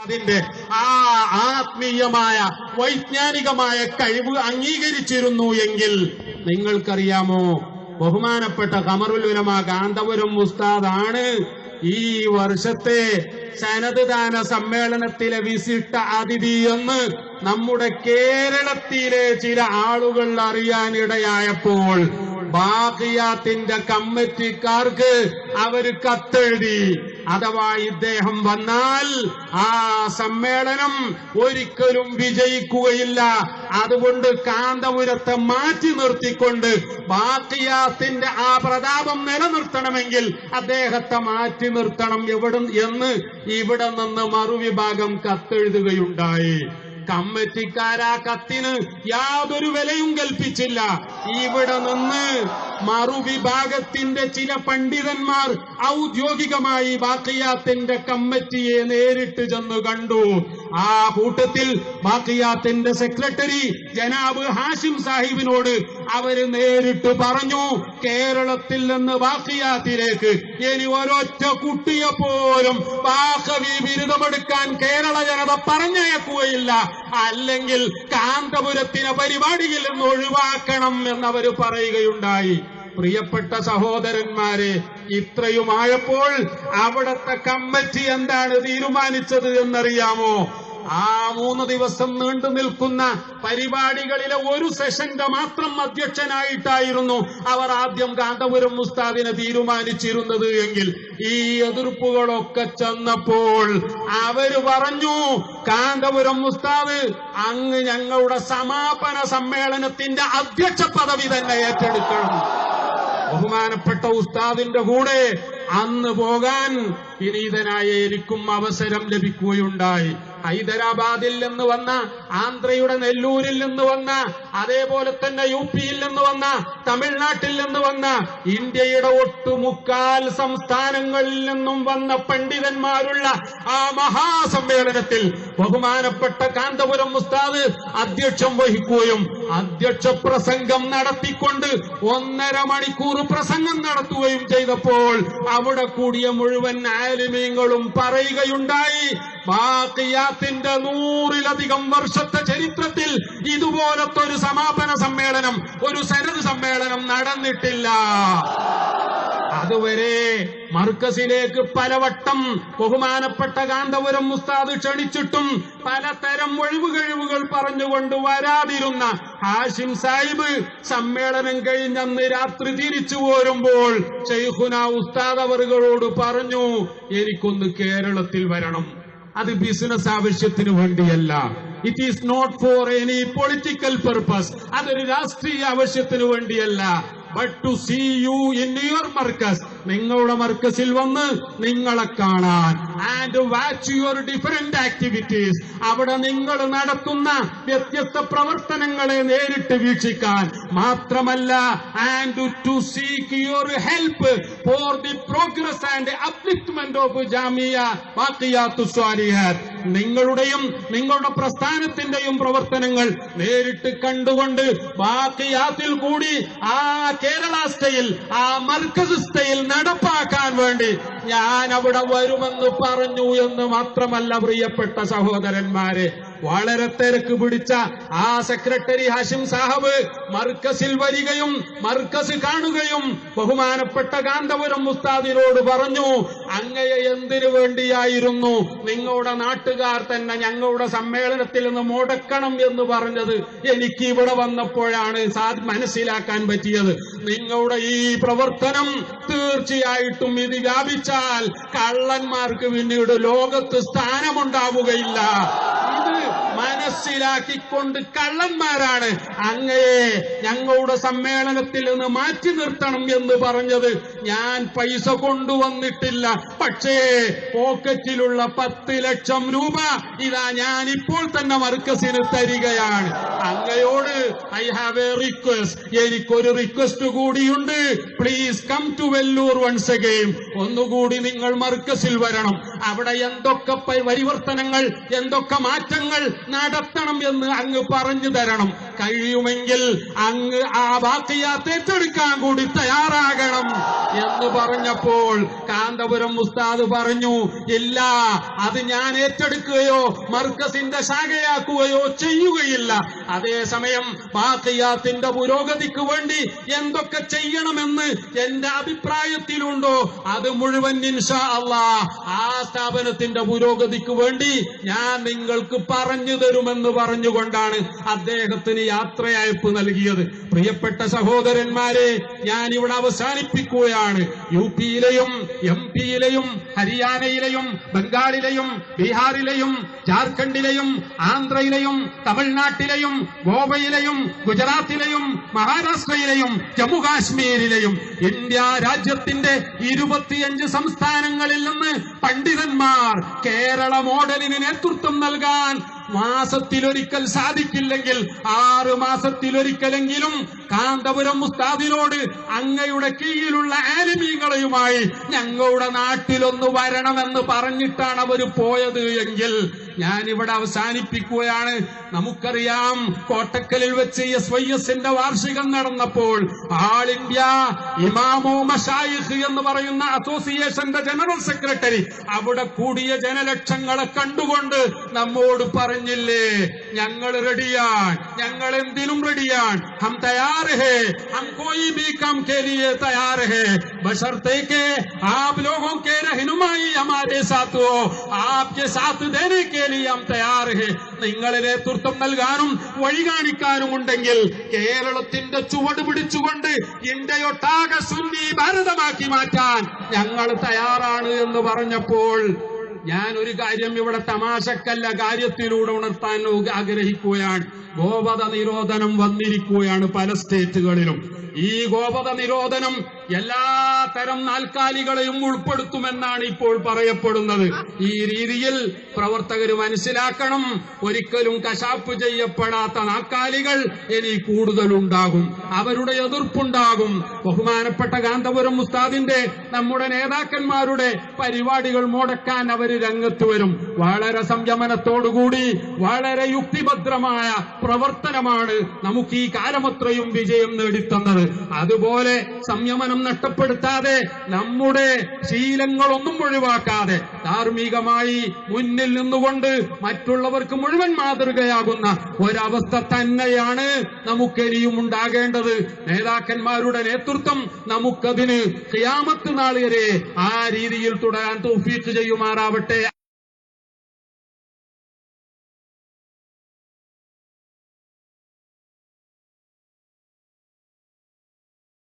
അതിന്റെ ആ ആത്മീയമായ വൈജ്ഞാനികമായ കഴിവ് അംഗീകരിച്ചിരുന്നു എങ്കിൽ നിങ്ങൾക്കറിയാമോ, ബഹുമാനപ്പെട്ട ഖമറുൽ ഉലമ കാന്തപുരം ഉസ്താദാണ് ഈ വർഷത്തെ സനദ് ദാന സമ്മേളനത്തിലെ വിശിഷ്ട അതിഥി എന്ന് നമ്മുടെ കേരളത്തിലെ ചില ആളുകൾ അറിയാനിടയായപ്പോൾ ബാഖിയാത്തിന്റെ കമ്മിറ്റിക്കാർക്ക് അവര് കത്തെഴുതി. അഥവാ ഇദ്ദേഹം വന്നാൽ ആ സമ്മേളനം ഒരിക്കലും വിജയിക്കുകയില്ല, അതുകൊണ്ട് കാന്തപുരത്തെ മാറ്റി നിർത്തിക്കൊണ്ട് ബാഖിയാത്തിന്റെ ആ പ്രതാപം നിലനിർത്തണമെങ്കിൽ അദ്ദേഹത്തെ മാറ്റി നിർത്തണം എന്ന് ഇവിടെ നിന്ന് മറുവിഭാഗം കത്തെഴുതുകയുണ്ടായി. കമ്മിറ്റിക്കാരാ കത്തിന് യാതൊരു വിലയും കൽപ്പിച്ചില്ല. ഇവിടെ നിന്ന് മറുവിഭാഗത്തിന്റെ ചില പണ്ഡിതന്മാർ ഔദ്യോഗികമായി ബാഖിയാത്തിന്റെ കമ്മിറ്റിയെ നേരിട്ട് ചെന്ന് കണ്ടു. ആ കൂട്ടത്തിൽ ബാഖിയാത്തിന്റെ സെക്രട്ടറി ജനാബ് ഹാഷിം സാഹിബിനോട് അവര് നേരിട്ട് പറഞ്ഞു, കേരളത്തിൽ നിന്ന് ബാഖിയാത്തിലേക്ക് ഇനി ഒരൊറ്റ കുട്ടിയെ പോലും ബാഖവി ബിരുദമെടുക്കാൻ കേരള ജനത പറഞ്ഞയക്കുകയില്ല, അല്ലെങ്കിൽ കാന്തപുരത്തിനെ പരിപാടിയിൽ നിന്ന് ഒഴിവാക്കണം എന്നവര് പറയുകയുണ്ടായി. പ്രിയപ്പെട്ട സഹോദരന്മാരെ, ഇത്രയുമായപ്പോൾ അവിടത്തെ കമ്മിറ്റി എന്താണ് തീരുമാനിച്ചത് എന്നറിയാമോ? ആ 3 ദിവസം നീണ്ടു നിൽക്കുന്ന പരിപാടികളിലെ ഒരു സെഷന്റെ മാത്രം അധ്യക്ഷനായിട്ടായിരുന്നു അവർ ആദ്യം കാന്തപുരം ഉസ്താദിനെ തീരുമാനിച്ചിരുന്നത് എങ്കിൽ ഈ എതിർപ്പുകളൊക്കെ ചെന്നപ്പോൾ അവര് പറഞ്ഞു, കാന്തപുരം ഉസ്താദ് അങ്ങ് ഞങ്ങളുടെ സമാപന സമ്മേളനത്തിന്റെ അധ്യക്ഷ പദവി തന്നെ ഏറ്റെടുക്കണം. ബഹുമാനപ്പെട്ട ഉസ്താദിന്റെ കൂടെ അന്ന് പോകാൻ വിനീതനായ എനിക്കും അവസരം ലഭിക്കുകയുണ്ടായി. ഹൈദരാബാദിൽ നിന്ന് വന്ന, ആന്ധ്രയുടെ നെല്ലൂരിൽ നിന്ന് വന്ന, അതേപോലെ തന്നെ യുപിയിൽ നിന്ന് വന്ന, തമിഴ്നാട്ടിൽ നിന്ന് വന്ന, ഇന്ത്യയുടെ ഒട്ടുമുക്കാൽ സംസ്ഥാനങ്ങളിൽ നിന്നും വന്ന പണ്ഡിതന്മാരുള്ള ആ മഹാസമ്മേളനത്തിൽ ബഹുമാനപ്പെട്ട കാന്തപുരം ഉസ്താദ് അധ്യക്ഷം വഹിക്കുകയും അധ്യക്ഷ പ്രസംഗം നടത്തിക്കൊണ്ട് 1.5 മണിക്കൂർ പ്രസംഗം നടത്തുകയും ചെയ്തപ്പോൾ അവിടെ കൂടിയ മുഴുവൻ ആലിമീങ്ങളും പറയുകയുണ്ടായി, ബാഖിയാത്തിന്റെ 100-ലധികം വർഷത്തെ ചരിത്രത്തിൽ ഇതുപോലത്തെ ഒരു സമാപന സമ്മേളനം, ഒരു സനദ് സമ്മേളനം നടന്നിട്ടില്ല. അതുവരെ മർക്കസിലേക്ക് പലവട്ടം ബഹുമാനപ്പെട്ട കാന്തപുരം ഉസ്താദ് ക്ഷണിച്ചിട്ടും പലതരം ഒഴിവുകഴിവുകൾ പറഞ്ഞുകൊണ്ട് വരാതിരുന്ന ഹാഷിം സാഹിബ് സമ്മേളനം കഴിഞ്ഞന്ന് രാത്രി തിരിച്ചു പോരുമ്പോൾ ശൈഖുന ഉസ്താദ് അവറുകളോട് പറഞ്ഞു, എനിക്കൊന്ന് കേരളത്തിൽ വരണം. അത് ബിസിനസ് ആവശ്യത്തിന് വേണ്ടിയല്ല. It is not for any political purpose. അതൊരു രാഷ്ട്രീയ ആവശ്യത്തിന് വേണ്ടിയല്ല. But to see you in your Markaz, നിങ്ങളുടെ മർക്കസിൽ വന്ന് നിങ്ങളെ കാണാൻ, and watch your different activities, അവിടെ നിങ്ങൾ നടത്തുന്ന വ്യത്യസ്ത പ്രവർത്തനങ്ങളെ നേരിട്ട് വീക്ഷിക്കാൻ മാത്രമല്ല, and to seek your help for the progress and upliftment of Jamia Baqiyathus Salihath, നിങ്ങളുടെയും നിങ്ങളുടെ പ്രസ്ഥാനത്തിന്റെയും പ്രവർത്തനങ്ങൾ നേരിട്ട് കണ്ടുകൊണ്ട് ബാഖിയാത്തിൽ കൂടി ആ കേരള സ്റ്റൈൽ, ആ മർക്കസ് സ്റ്റൈൽ നടപ്പാക്കാൻ വേണ്ടി ഞാൻ അവിടെ വരുമെന്ന് പറഞ്ഞു എന്ന് മാത്രമല്ല പ്രിയപ്പെട്ട സഹോദരന്മാരെ, വളരെ തിരക്ക് പിടിച്ച ആ സെക്രട്ടറി ഹാഷിം സാഹിബ് മർക്കസിൽ വരികയും മർക്കസ് കാണുകയും ബഹുമാനപ്പെട്ട കാന്തപുരം ഉസ്താദിനോട് പറഞ്ഞു, അങ്ങയെ എന്തിനു വേണ്ടിയായിരുന്നു നിങ്ങളുടെ നാട്ടുകാർ തന്നെ ഞങ്ങളുടെ സമ്മേളനത്തിൽ നിന്ന് മുടക്കണം എന്ന് പറഞ്ഞത്? എനിക്ക് ഇവിടെ വന്നപ്പോഴാണ് മനസ്സിലാക്കാൻ പറ്റിയത്. നിങ്ങളുടെ ഈ പ്രവർത്തനം തീർച്ചയായിട്ടും ഇത് വ്യാപിച്ചാൽ കള്ളന്മാർക്ക് പിന്നീട് ലോകത്ത് സ്ഥാനമുണ്ടാവുകയില്ല. ഇത് മനസ്സിലാക്കിക്കൊണ്ട് കള്ളന്മാരാണ് അങ്ങയെ ഞങ്ങളുടെ സമ്മേളനത്തിൽ നിന്ന് മാറ്റി നിർത്തണം എന്ന് പറഞ്ഞത്. ഞാൻ പൈസ കൊണ്ടുവന്നിട്ടില്ല, പക്ഷേ പോക്കറ്റിലുള്ള 10 ലക്ഷം രൂപ ഇതാ ഞാൻ ഇപ്പോൾ തന്നെ മർക്കസിന് തരികയാണ്. അങ്ങയോട് ഐ ഹാവ് എ റിക്വസ്റ്റ്, എനിക്കൊരു റിക്വസ്റ്റ് കൂടിയുണ്ട്. Please come to Vellore once again. ഒന്നുകൂടി നിങ്ങൾ മർക്കസിൽ വരണം. അവിടെ എന്തൊക്കെ പരിവർത്തനങ്ങൾ, എന്തൊക്കെ മാറ്റങ്ങൾ നടത്തണം എന്ന് അങ്ങ് പറഞ്ഞു തരണം. കഴിയുമെങ്കിൽ അങ്ങ് ആ ബാക്കിയാത്ത് ഏറ്റെടുക്കാൻ കൂടി തയ്യാറാകണം എന്ന് പറഞ്ഞപ്പോൾ കാന്തപുരം ഉസ്താദ് പറഞ്ഞു, ഇല്ല, അത് ഞാൻ ഏറ്റെടുക്കുകയോ മർക്കസിന്റെ ശാഖയാക്കുകയോ ചെയ്യുകയില്ല. അതേസമയം ബാക്കിയാത്തിന്റെ പുരോഗതിക്ക് വേണ്ടി എന്തൊക്കെ ചെയ്യണമെന്ന് എന്റെ അഭിപ്രായത്തിലുണ്ടോ അത് മുഴുവൻ ഇൻഷാ അല്ലാഹ് ആ സ്ഥാപനത്തിന്റെ പുരോഗതിക്ക് വേണ്ടി ഞാൻ നിങ്ങൾക്ക് പറഞ്ഞു തരുമെന്ന് പറഞ്ഞുകൊണ്ടാണ് അദ്ദേഹത്തിന് യാത്രയയപ്പ് നൽകിയത്. പ്രിയപ്പെട്ട സഹോദരന്മാരെ, ഞാൻ ഇവിടെ അവസാനിപ്പിക്കുകയാണ്. യുപിയിലെയും MP-യിലെയും ഹരിയാനയിലെയും ബംഗാളിലെയും ബീഹാറിലെയും ജാർഖണ്ഡിലെയും ആന്ധ്രയിലെയും തമിഴ്നാട്ടിലെയും ഗോവയിലെയും ഗുജറാത്തിലെയും മഹാരാഷ്ട്രയിലെയും ജമ്മുകാശ്മീരിലെയും ഇന്ത്യ രാജ്യത്തിന്റെ 25 സംസ്ഥാനങ്ങളിൽ നിന്ന് പണ്ഡിതന്മാർ കേരള മോഡലിന് നേതൃത്വം നൽകാൻ മാസത്തിലൊരിക്കൽ സാധിക്കില്ലെങ്കിൽ 6 മാസത്തിലൊരിക്കലെങ്കിലും കാന്തപുരം ഉസ്താദിനോട് അങ്ങയുടെ കീഴിലുള്ള ആലിമീങ്ങളുമായി ഞങ്ങളുടെ നാട്ടിലൊന്ന് വരണമെന്ന് പറഞ്ഞിട്ടാണ് അവർ പോയത് എങ്കിൽ ഞാനിവിടെ അവസാനിപ്പിക്കുകയാണ്. നമുക്കറിയാം, കോട്ടക്കലിൽ വെച്ച് SYS-ന്റെ വാർഷികം നടന്നപ്പോൾ ആൾ ഇന്ത്യ ഇമാമോ മശായിഖ് എന്ന് പറയുന്ന അസോസിയേഷന്റെ ജനറൽ സെക്രട്ടറി അവിടെ കൂടിയ ജനലക്ഷങ്ങളെ കണ്ടുകൊണ്ട് നമ്മോട് പറഞ്ഞില്ലേ, ഞങ്ങൾ റെഡിയാണ്, ഞങ്ങൾ എന്തിനും റെഡിയാണ്, ഹം തയ്യാർ ഹേ, ഹം കോയി ഭീ കം കെ ലിയെ തയ്യാർ ഹേ, ബശർത്തെ കെ ആപ് ലോഗോं के रहनुमाई हमारे साथ हो, आपके साथ देने के लिए हम तैयार है. നിങ്ങളെ നേതൃത്വം നൽകാനും വഴി കാണിക്കാനും ഉണ്ടെങ്കിൽ കേരളത്തിന്റെ ചുവട് പിടിച്ചുകൊണ്ട് ഇന്ത്യയൊട്ടാകെ സുന്നി ഭാരതമാക്കി മാറ്റാൻ ഞങ്ങൾ തയ്യാറാണ് എന്ന് പറഞ്ഞപ്പോൾ ഞാൻ ഒരു കാര്യം ഇവിടെ തമാശക്കല്ല, കാര്യത്തിലൂടെ ഉണർത്താൻ ആഗ്രഹിക്കുകയാണ്. ഗോവധ നിരോധനം വന്നിരിക്കുകയാണ് പല സ്റ്റേറ്റുകളിലും. ഈ ഗോവധ നിരോധനം എല്ലാ തരം നാൽക്കാലികളെയും ഉൾപ്പെടുത്തുമെന്നാണ് ഇപ്പോൾ പറയപ്പെടുന്നത്. ഈ രീതിയിൽ പ്രവർത്തകർ മനസ്സിലാക്കണം, ഒരിക്കലും കശാപ്പ് ചെയ്യപ്പെടാത്ത നാൽക്കാലികൾ ഇനി കൂടുതലുണ്ടാകും, അവരുടെ എതിർപ്പുണ്ടാകും. ബഹുമാനപ്പെട്ട കാന്തപുരം ഉസ്താദിന്റെ നമ്മുടെ നേതാക്കന്മാരുടെ പരിപാടികൾ മുടക്കാൻ അവർ രംഗത്ത് വരും. വളരെ സംയമനത്തോടുകൂടി വളരെ യുക്തിഭദ്രമായ പ്രവർത്തനമാണ് നമുക്ക് ഈ കാലമത്രയും വിജയം നേടിത്തന്നത്. അതുപോലെ സംയമനം നഷ്ടപ്പെടുത്താതെ നമ്മുടെ ശീലങ്ങളൊന്നും ഒഴിവാക്കാതെ ധാർമ്മികമായി മുന്നിൽ നിന്നുകൊണ്ട് മറ്റുള്ളവർക്ക് മുഴുവൻ മാതൃകയാകുന്ന ഒരവസ്ഥ തന്നെയാണ് നമുക്കിനിയും ഉണ്ടാകേണ്ടത്. നേതാക്കന്മാരുടെ നേതൃത്വം നമുക്കതിന് ഖിയാമത്ത് നാൾ വരെ ആ രീതിയിൽ തുടരാൻ തൗഫീഖ് ചെയ്യുമാറാവട്ടെ.